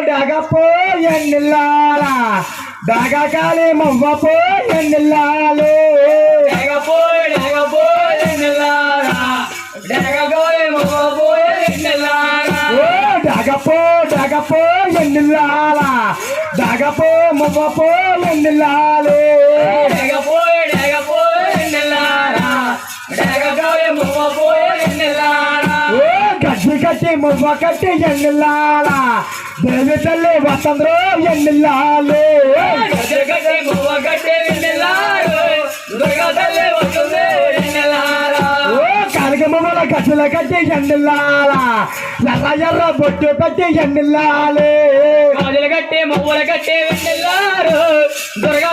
డాగపో ఎన్నిల్లాలా డాగకాలి మవ్వపో ఎన్నిల్లాలు డాగపో ఎన్నిల్లాలా డాగకాలి మవ్వపో ఎన్నిల్లాలా డాగపో ఎన్నిల్లాలా డాగపో మవ్వపో ఎన్నిల్లాలు డాగపో ఎన్నిల్లాలా డాగకాలి మవ్వపో ఎన్నిల్లాలా గడ్డి కట్టి మువ్వ కట్టి ఎన్నిల్లాలా దేవి తల్లి వసంద్రో ఎన్నిల్లాలు గడ్డి కట్టి మువ్వ కట్టి ఎన్నిల్లాలు దుర్గా తల్లి వస్తుంది ఎన్నిల్లాలా కనకమ్మల గడ్డల కట్టి ఎన్నిల్లాలా ఎర్ర ఎర్ర బొట్టు పెట్టి ఎన్నిల్లాలు గాజులు కట్టి మువ్వలు కట్టి ఎన్నిల్లారు దుర్గా